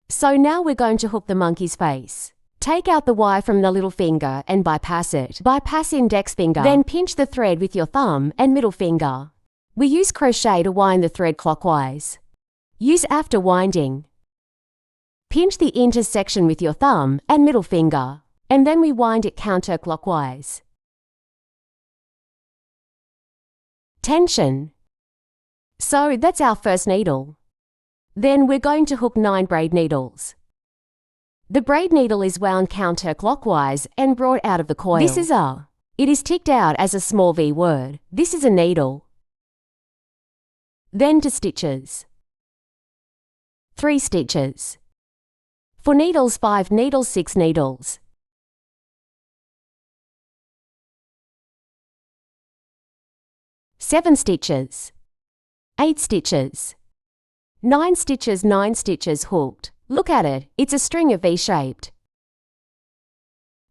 So now we're going to hook the monkey's face. Take out the wire from the little finger and bypass it. Bypass index finger. Then pinch the thread with your thumb and middle finger. We use crochet to wind the thread clockwise. Use after winding. Pinch the intersection with your thumb and middle finger, and then we wind it counterclockwise. Tension. So that's our first needle. Then we're going to hook 9 braid needles. The braid needle is wound counterclockwise and brought out of the coil. This is a. It is ticked out as a small V word. This is a needle. Then to stitches. 3 stitches. For needles 5 needles 6 needles. Seven stitches. 8 stitches. 9 stitches 9 stitches hooked. Look at it, it's a string of V-shaped.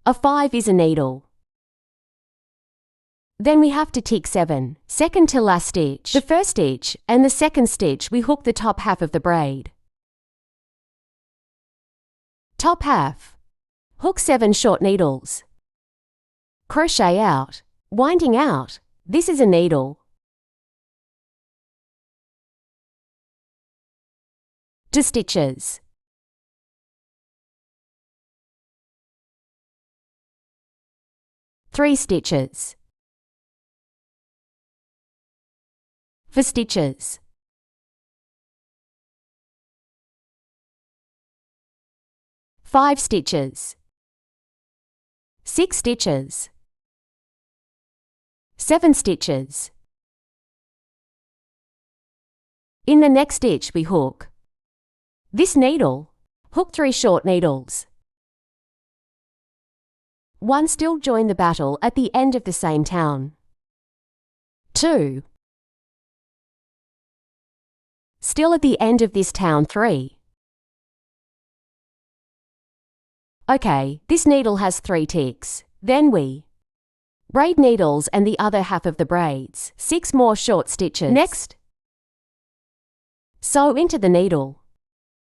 A 5 is a needle. Then we have to tick 7. Second to last stitch. The first stitch and the second stitch we hook the top half of the braid. Top half. Hook 7 short needles. Crochet out. Winding out. This is a needle. To stitches. Three stitches. For stitches. Five stitches. 6 stitches. 7 stitches. In the next stitch we hook this needle. Hook 3 short needles. 1 still join the battle at the end of the same town. 2 still at the end of this town. 3. Okay, this needle has 3 ticks. Then we braid needles and the other half of the braids. 6 more short stitches. Next, sew into the needle.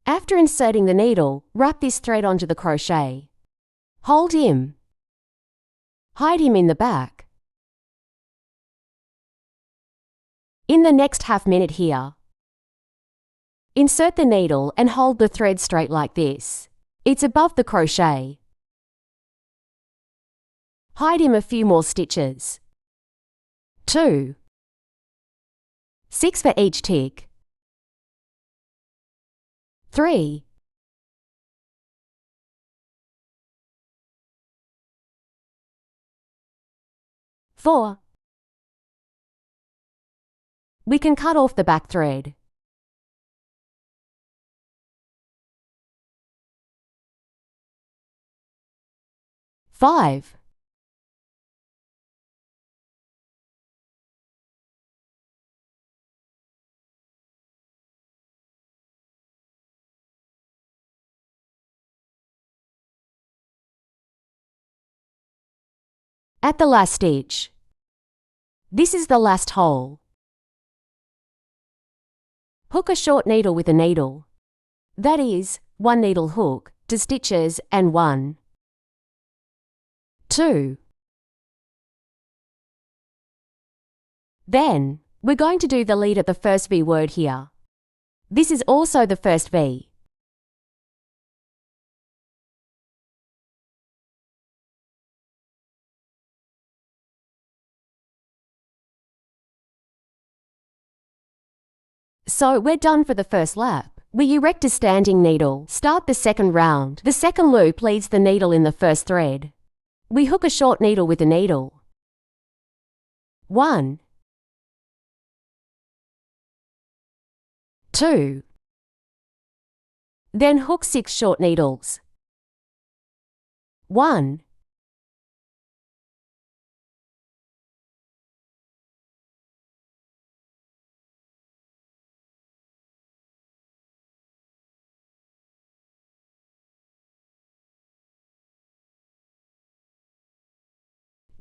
After inserting the needle, wrap this thread onto the crochet. Hold him. Hide him in the back. In the next half minute here, insert the needle and hold the thread straight like this. It's above the crochet. Hide him a few more stitches. 2. 6 for each tick. 3. 4. We can cut off the back thread. 5. At the last stitch. This is the last hole. Hook a short needle with a needle. That is, 1 needle hook, to stitches and 1. 2. Then, we're going to do the lead at the first V word here. This is also the first V. So we're done for the first lap. We erect a standing needle. Start the second round. The second loop leads the needle in the first thread. We hook a short needle with a needle. 1. 2. Then hook 6 short needles. 1.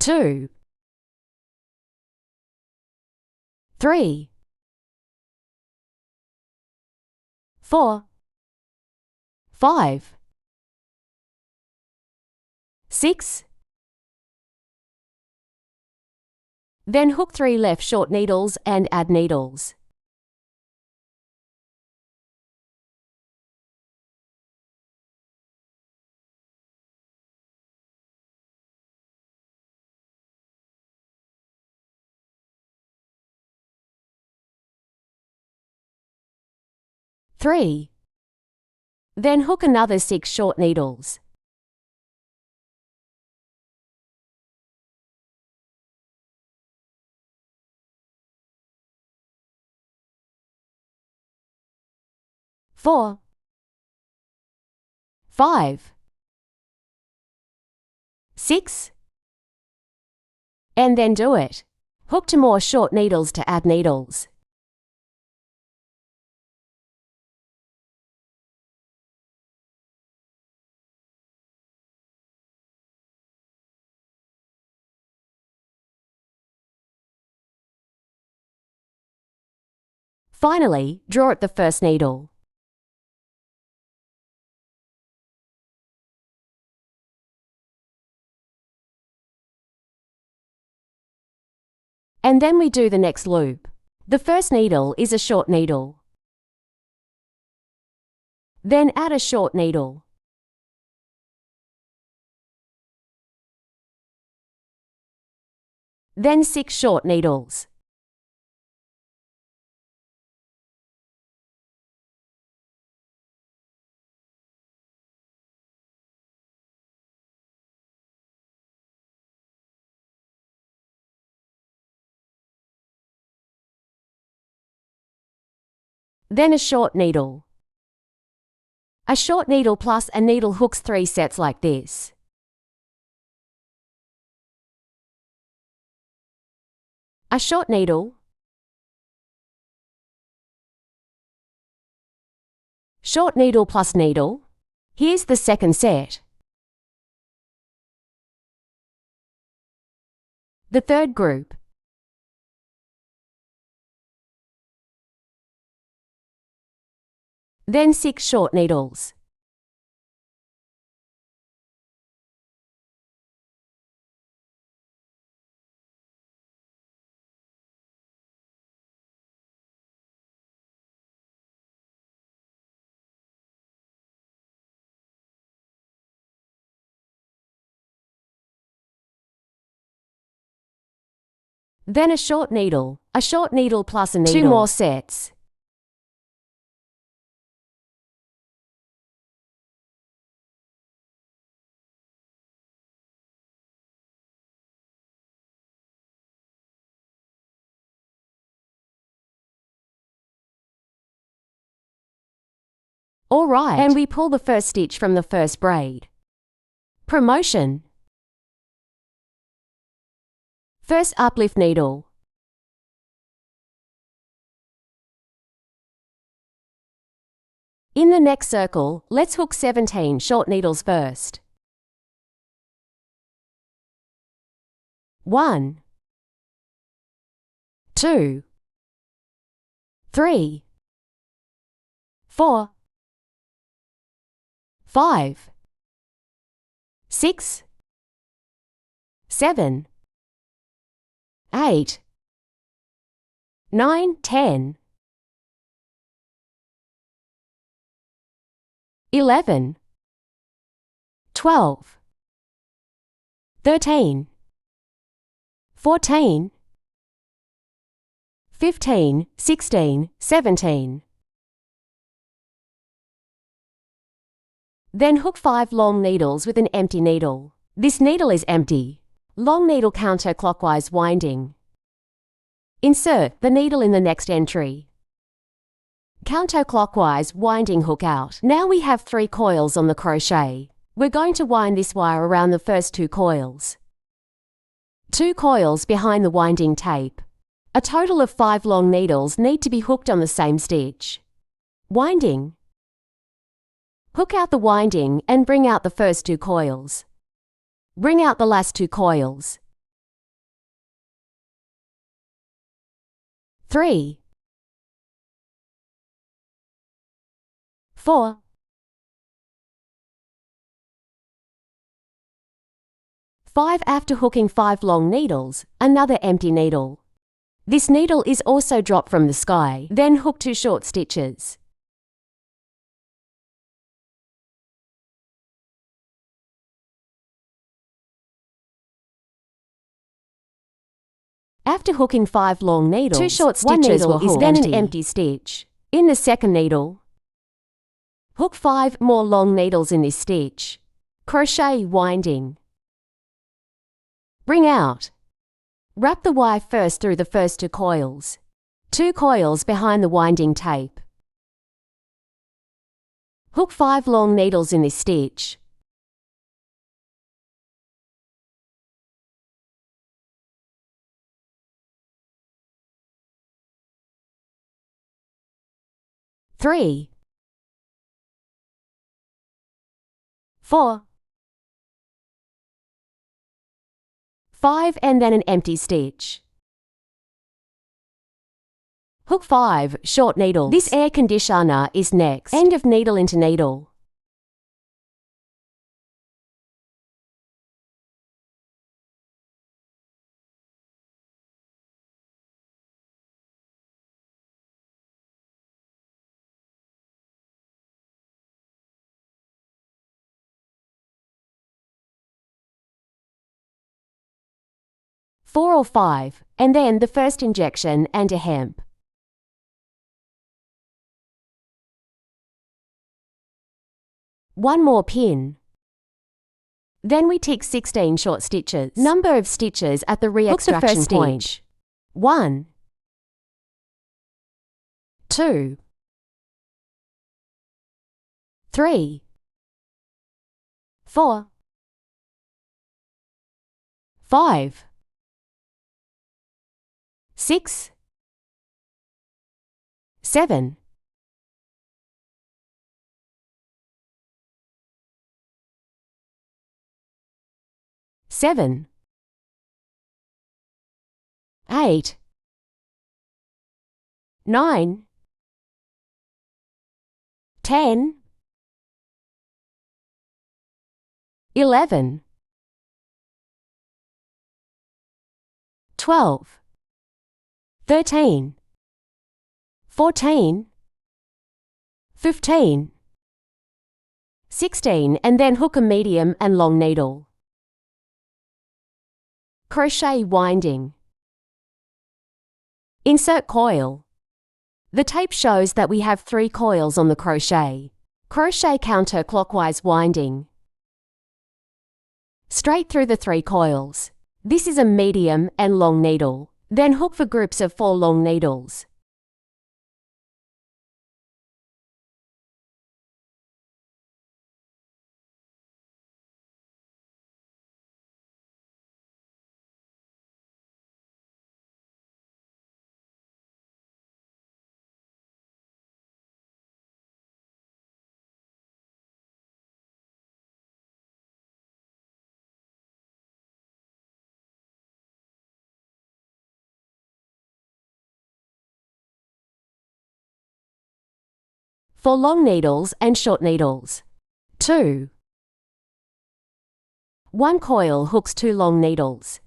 2. 3. 4. 5, 6. Then hook 3 left short needles and add needles. Three. Then hook another 6 short needles. Four, 5, 6. And then do it. Hook 2 more short needles to add needles. Finally, draw at the first needle. And then we do the next loop. The first needle is a short needle. Then add a short needle. Then 6 short needles. Then a short needle. A short needle plus a needle hooks 3 sets like this. A short needle, short needle plus needle. Here's the second set. The third group. Then 6 short needles. Then a short needle plus a needle. 2 more sets. All right, and we pull the first stitch from the first braid. Promotion. First uplift needle. In the next circle, let's hook 17 short needles first. 1, 2, 3, 4, 5, 6, 7, 8, 9, 10, 11, 12, 13, 14, 15, 16, 17. Then hook 5 long needles with an empty needle. This needle is empty. Long needle counterclockwise winding. Insert the needle in the next entry. Counterclockwise winding hook out. Now we have 3 coils on the crochet. We're going to wind this wire around the first 2 coils. 2 coils behind the winding tape. A total of 5 long needles need to be hooked on the same stitch. Winding. Hook out the winding and bring out the first 2 coils. Bring out the last 2 coils. 3, 4, 5. After hooking 5 long needles, another empty needle. This needle is also dropped from the sky, then hook 2 short stitches. After hooking 5 long needles, 2 short stitches will hook, then an empty stitch. In the second needle, hook 5 more long needles in this stitch. Crochet winding. Bring out. Wrap the wire first through the first 2 coils. 2 coils behind the winding tape. Hook 5 long needles in this stitch. Three, 4, 5 and then an empty stitch. Hook 5 short needles. This air conditioner is next. End of needle into needle. Four or 5, and then the first injection and a hemp. One more pin. Then we tick 16 short stitches. Number of stitches at the re-extraction point. 1, 2, 3, 4, 5, 6, 7, 7, 8, 9, 10, 11, 12, 13, 14, 15, 16 and then hook a medium and long needle. Crochet winding. Insert coil. The tape shows that we have 3 coils on the crochet. Crochet counterclockwise winding. Straight through the 3 coils. This is a medium and long needle. Then hook for groups of 4 long needles. For long needles and short needles. 2. 1 coil hooks 2 long needles.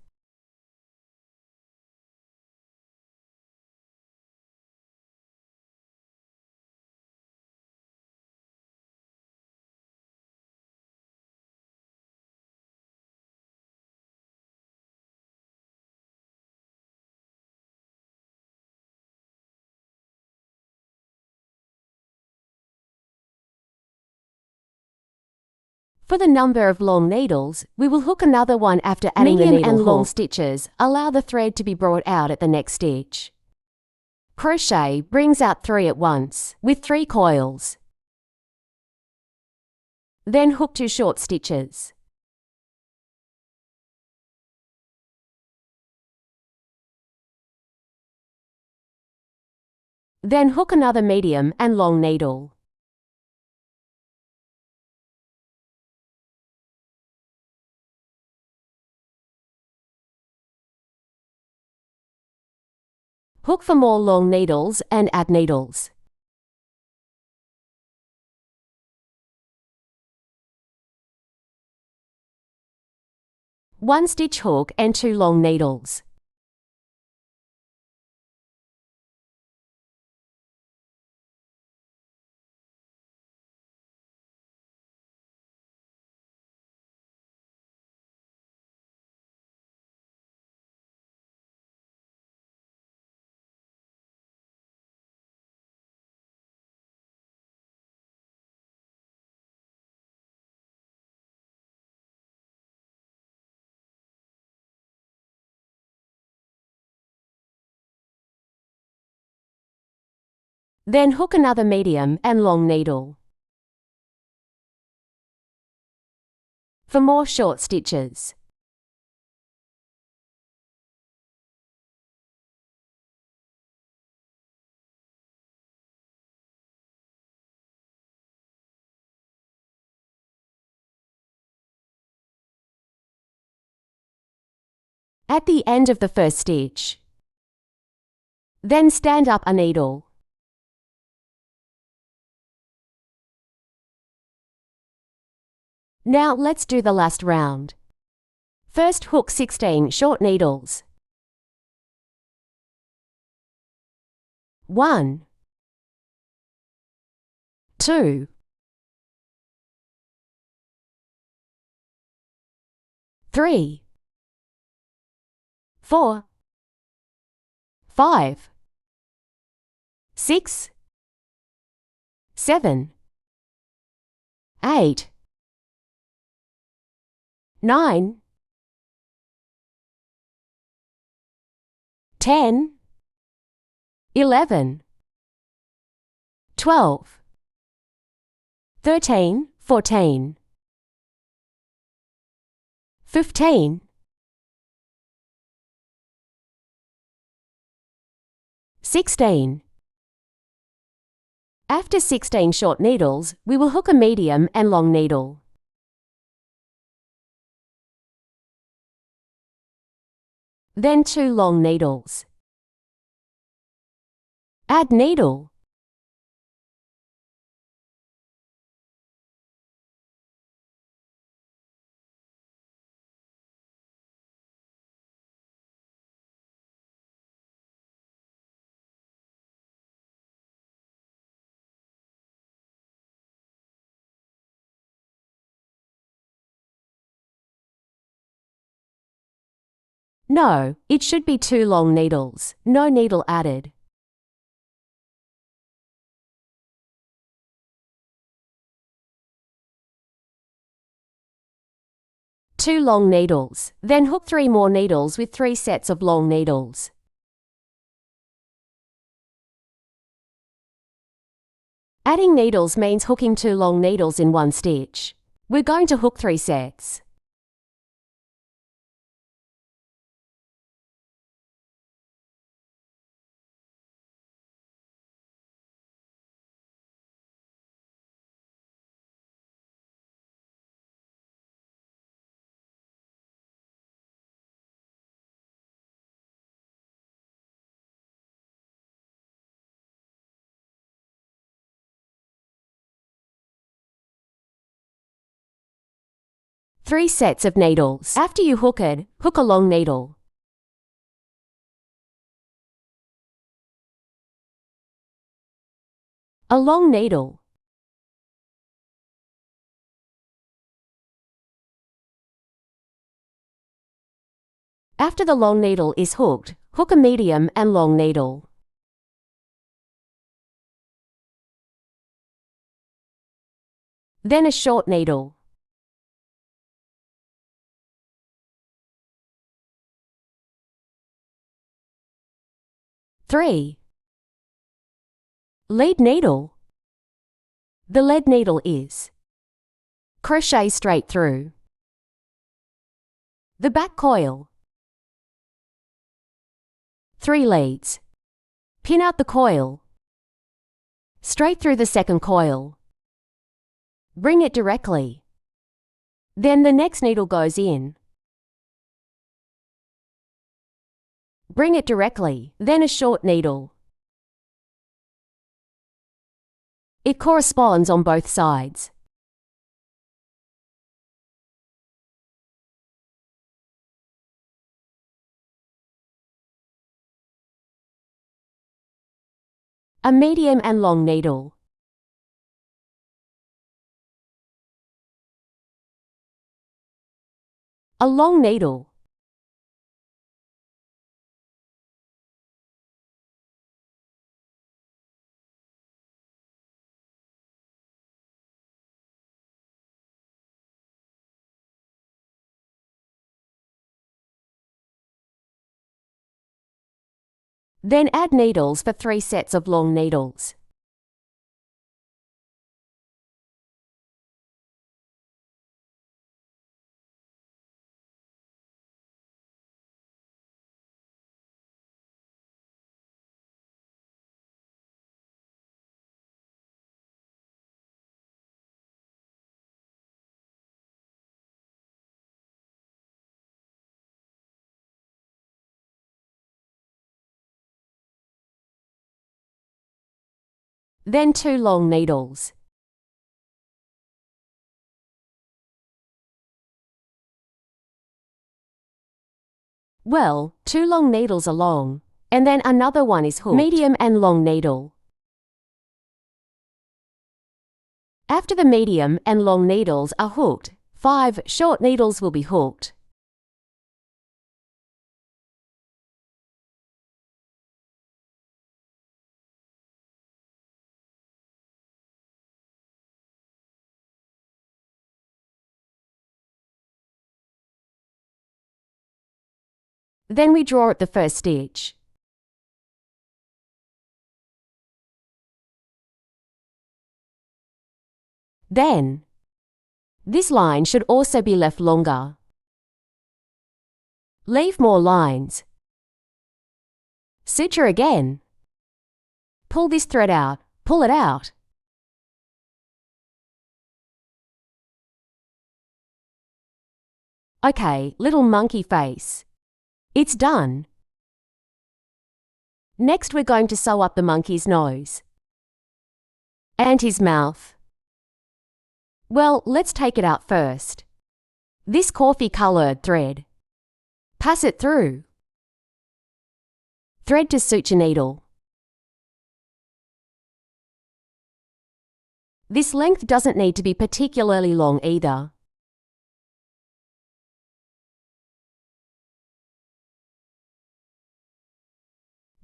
For the number of long needles, we will hook another one after adding the needle and long stitches. Allow the thread to be brought out at the next stitch. Crochet brings out 3 at once with 3 coils. Then hook 2 short stitches. Then hook another medium and long needle. Hook for more long needles and add needles. 1 stitch hook and 2 long needles. Then hook another medium and long needle. For more short stitches. At the end of the first stitch. Then stand up a needle. Now let's do the last round. First hook 16 short needles. 1, 2, 3, 4, 5, 6, 7, 8, 9, 10, 11, 12, 13, 14, 15, 16. After 16 short needles, we will hook a medium and long needle. Then 2 long needles. Add needle. No, it should be 2 long needles, no needle added. Two long needles, then hook 3 more needles with 3 sets of long needles. Adding needles means hooking 2 long needles in 1 stitch. We're going to hook 3 sets. Three sets of needles. After you hook it, hook a long needle. A long needle. After the long needle is hooked, hook a medium and long needle. Then a short needle. Three. Lead needle. The lead needle is crochet straight through. The back coil. 3 leads. Pin out the coil. Straight through the second coil. Bring it directly. Then the next needle goes in. Bring it directly, then a short needle. It corresponds on both sides. A medium and long needle. A long needle. Then add needles for 3 sets of long needles. Then 2 long needles. Well, 2 long needles are long, and then another one is hooked. Medium and long needle. After the medium and long needles are hooked, 5 short needles will be hooked. Then we draw at the first stitch. Then, this line should also be left longer. Leave more lines. Suture again. Pull this thread out. Pull it out. Okay, little monkey face. It's done. Next we're going to sew up the monkey's nose. And his mouth. Well, let's take it out first. This coffee-coloured thread. Pass it through. Thread to suture needle. This length doesn't need to be particularly long either.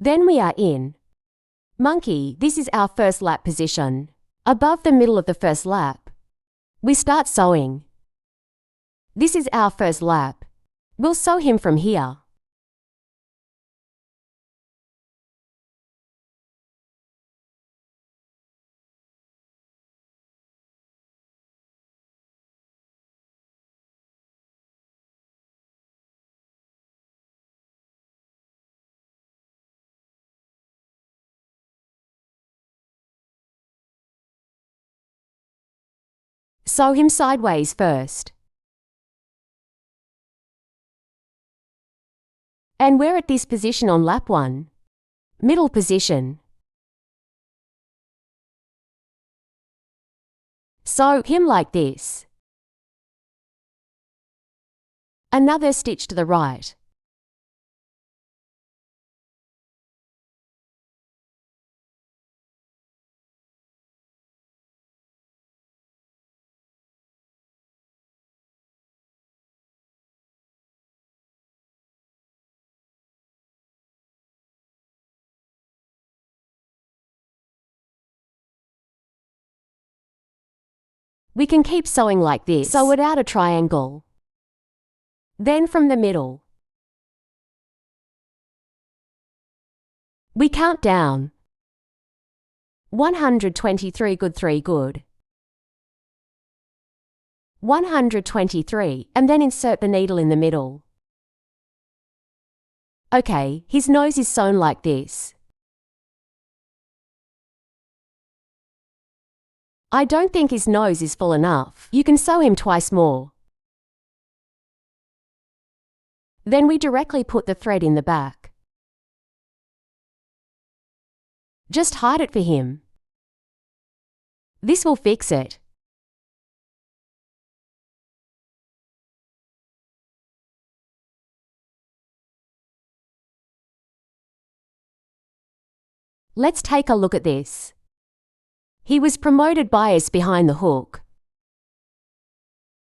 Then we are in. Monkey, this is our first lap position. Above the middle of the first lap, we start sewing. This is our first lap. We'll sew him from here. Sew him sideways first. And we're at this position on lap 1. Middle position. Sew him like this. Another stitch to the right. We can keep sewing like this. Sew it out a triangle. Then from the middle. We count down. 123 good, 3 good. 123, and then insert the needle in the middle. Okay, his nose is sewn like this. I don't think his nose is full enough. You can sew him twice more. Then we directly put the thread in the back. Just hide it for him. This will fix it. Let's take a look at this. He was promoted bias behind the hook.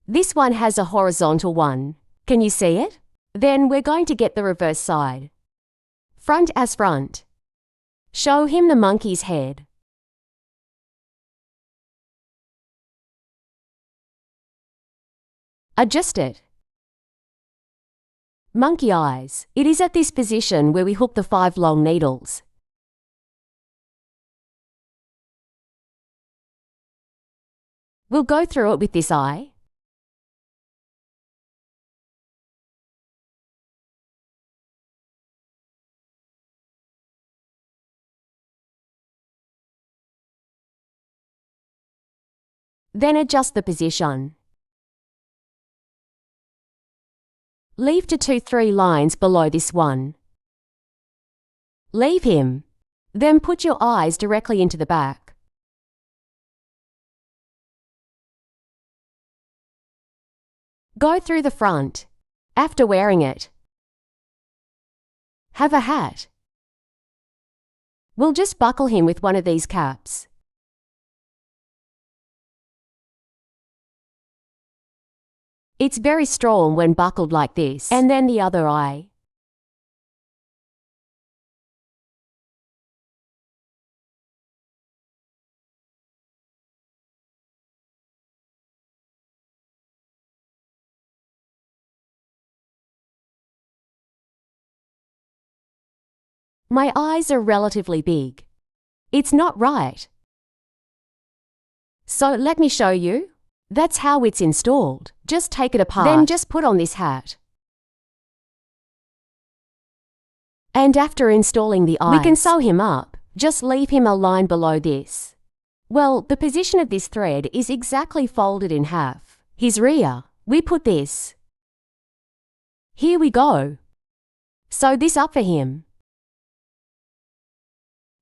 This one has a horizontal one. Can you see it? Then we're going to get the reverse side. Front as front. Show him the monkey's head. Adjust it. Monkey eyes. It is at this position where we hook the 5 long needles. We'll go through it with this eye. Then adjust the position. Leave to 2-3 lines below this one. Leave him. Then put your eyes directly into the back. Go through the front. After wearing it, have a hat. We'll just buckle him with one of these caps. It's very strong when buckled like this. And then the other eye. My eyes are relatively big. It's not right. So let me show you. That's how it's installed. Just take it apart. Then just put on this hat. And after installing the eyes, we can sew him up. Just leave him a line below this. Well, the position of this thread is exactly folded in half. His rear, we put this. Here we go. Sew this up for him.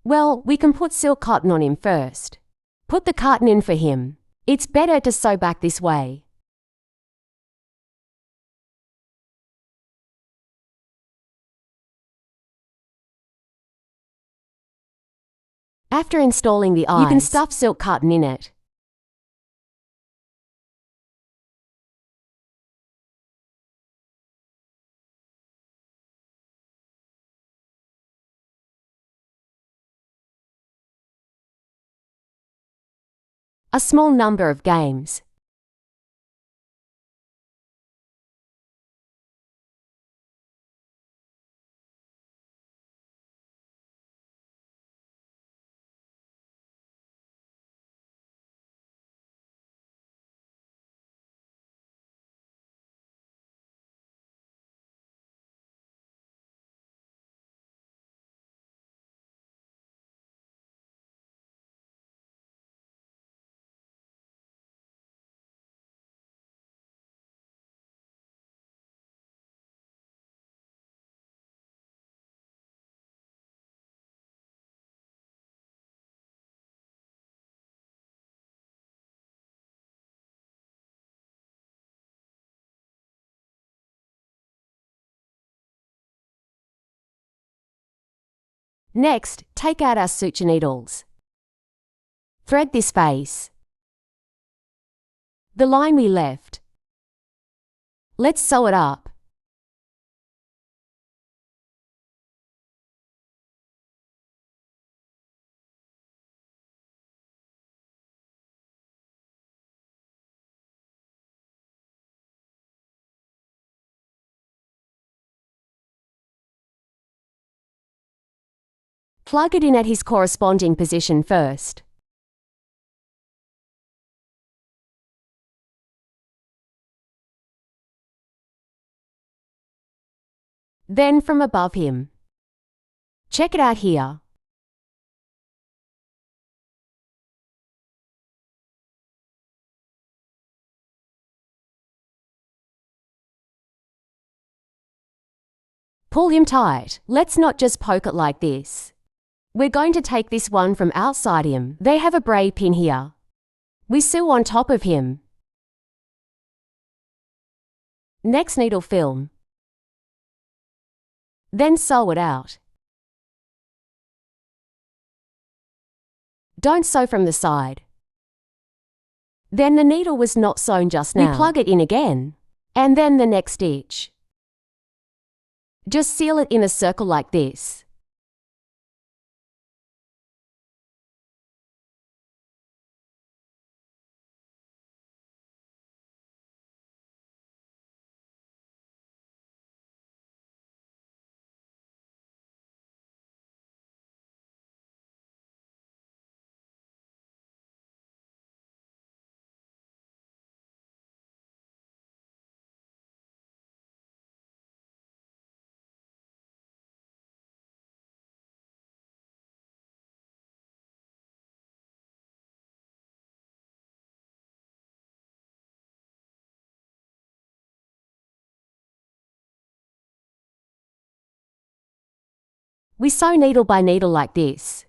Well, we can put silk cotton on him first. Put the cotton in for him. It's better to sew back this way. After installing the eyes, you can stuff silk cotton in it. A small number of games. Next, take out our suture needles. Thread this face. The line we left. Let's sew it up. Plug it in at his corresponding position first. Then from above him. Check it out here. Pull him tight. Let's not just poke it like this. We're going to take this one from outside him. They have a braid pin here. We sew on top of him. Next needle film. Then sew it out. Don't sew from the side. Then the needle was not sewn just now. We plug it in again, and then the next stitch. Just seal it in a circle like this. We sew needle by needle like this.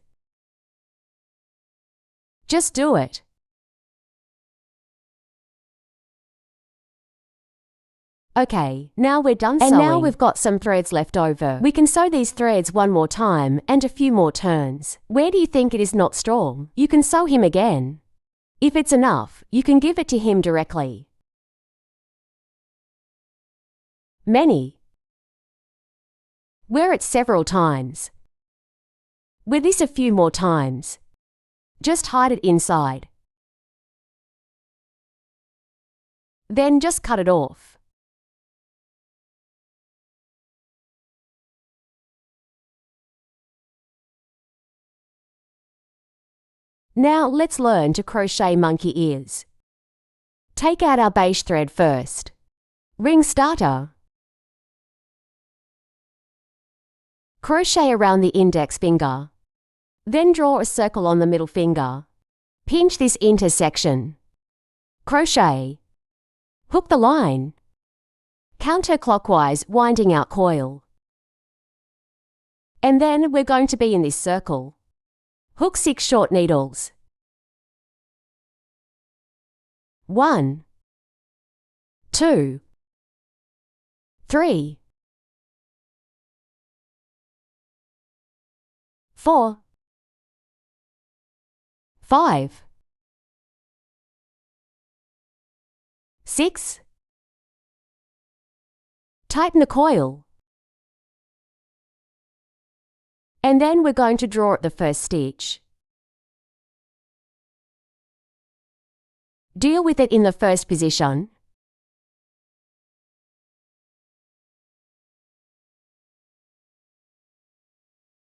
Just do it. Okay, now we're done sewing. And now we've got some threads left over. We can sew these threads one more time and a few more turns. Where do you think it is not strong? You can sew him again. If it's enough, you can give it to him directly. Many. Wear it several times. Wear this a few more times. Just hide it inside. Then just cut it off. Now let's learn to crochet monkey ears. Take out our beige thread first. Ring starter. Crochet around the index finger. Then draw a circle on the middle finger. Pinch this intersection. Crochet. Hook the line. Counterclockwise, winding out coil. And then we're going to be in this circle. Hook 6 short needles. 1, 2, 3, 4, 5, 6. Tighten the coil. And then we're going to draw at the first stitch. Deal with it in the first position.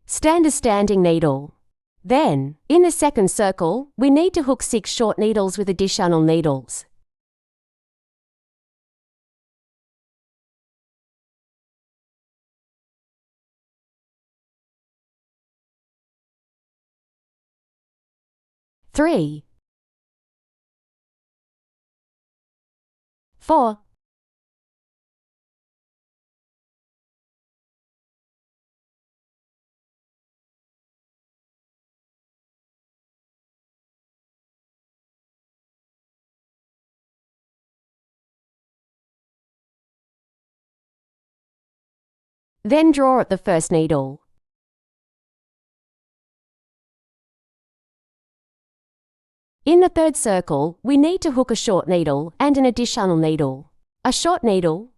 Stand a standing needle. Then, in the second circle, we need to hook 6 short needles with additional needles. Three, 4, 'Then draw at the first needle. In the third circle, we need to hook a short needle and an additional needle. A short needle.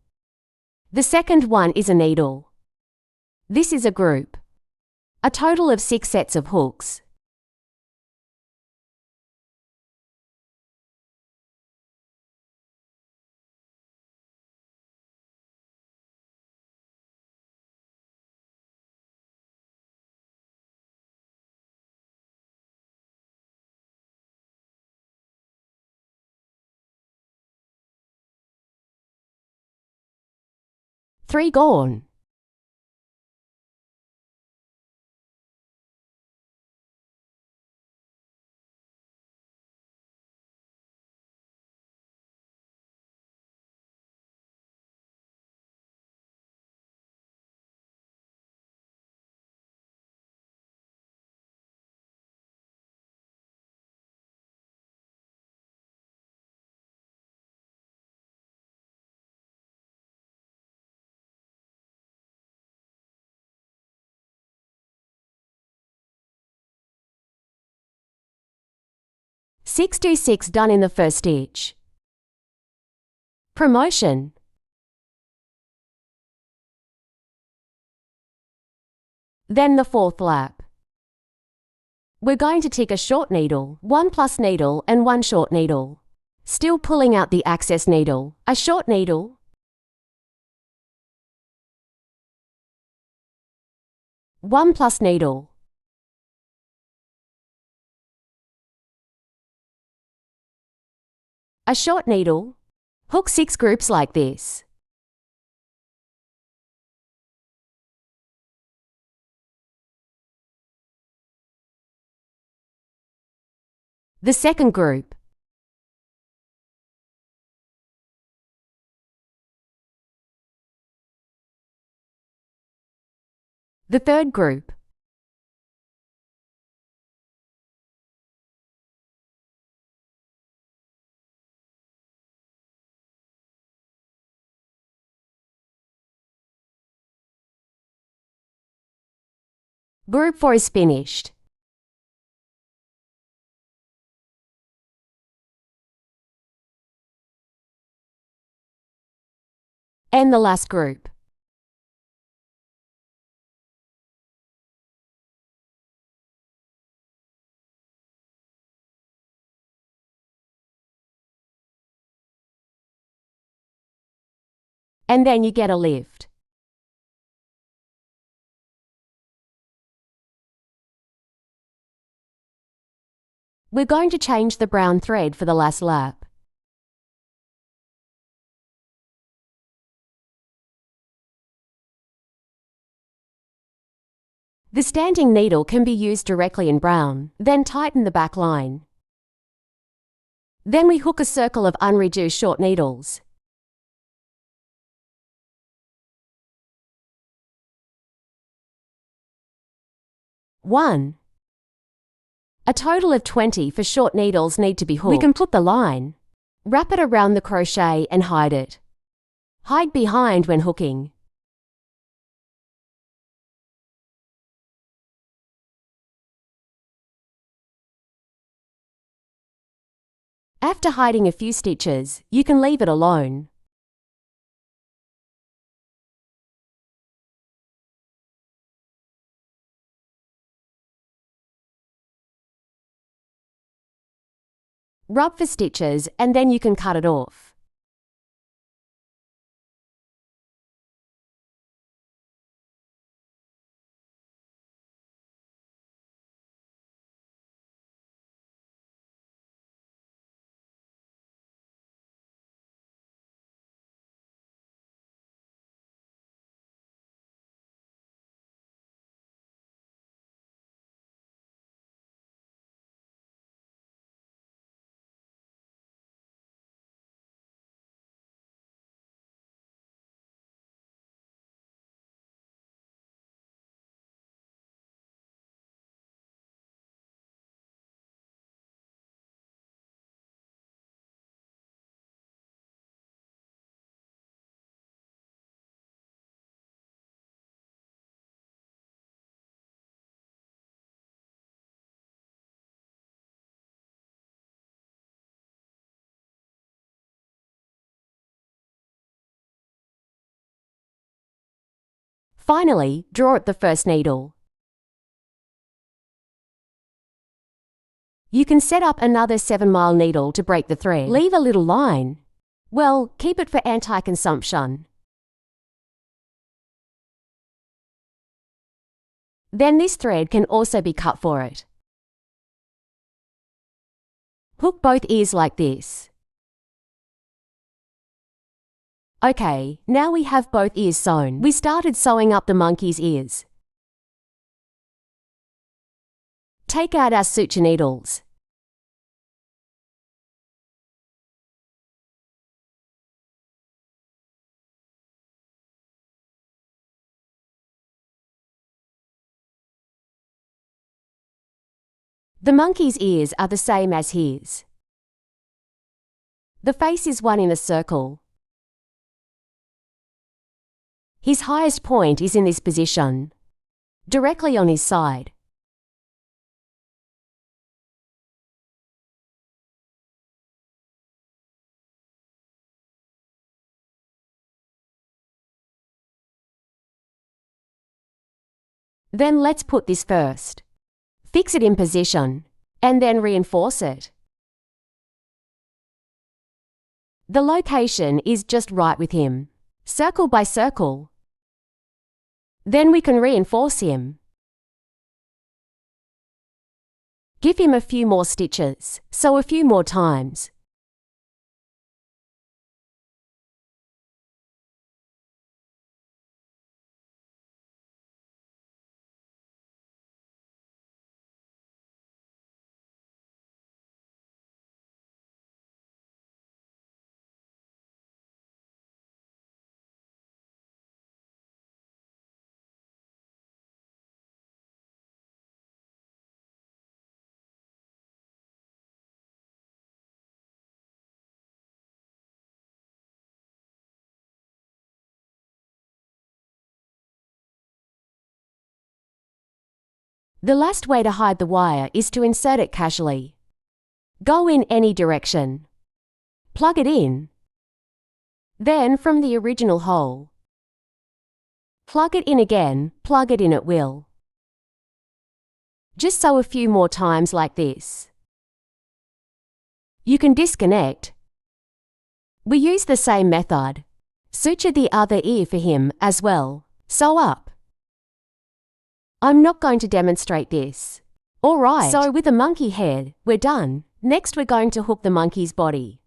The second one is a needle. This is a group. A total of 6 sets of hooks. Three gone. 6 do 6 done in the first stitch. Promotion. Then the fourth lap. We're going to tick a short needle, 1 plus needle and 1 short needle. Still pulling out the access needle, a short needle, 1 plus needle, a short needle, hook 6 groups like this. The second group. The third group. Group 4 is finished. And the last group. And then you get a lift. We're going to change the brown thread for the last lap. The standing needle can be used directly in brown, then tighten the back line. Then we hook a circle of unreduced short needles. One. A total of 20 for short needles need to be hooked. We can put the line, wrap it around the crochet and hide it. Hide behind when hooking. After hiding a few stitches, you can leave it alone. Rub for stitches and then you can cut it off. Finally, draw at the first needle. You can set up another 7-mile needle to break the thread. Leave a little line. Well, keep it for anti-consumption. Then this thread can also be cut for it. Hook both ears like this. Okay, now we have both ears sewn. We started sewing up the monkey's ears. Take out our suture needles. The monkey's ears are the same as his. The face is one in a circle. His highest point is in this position, directly on his side. Then let's put this first. Fix it in position, and then reinforce it. The location is just right with him, circle by circle. Then we can reinforce him. Give him a few more stitches, so a few more times. The last way to hide the wire is to insert it casually. Go in any direction. Plug it in. Then from the original hole. Plug it in again, plug it in at will. Just sew a few more times like this. You can disconnect. We use the same method. Suture the other ear for him as well. Sew up. I'm not going to demonstrate this. Alright, so with the monkey head, we're done. Next we're going to hook the monkey's body.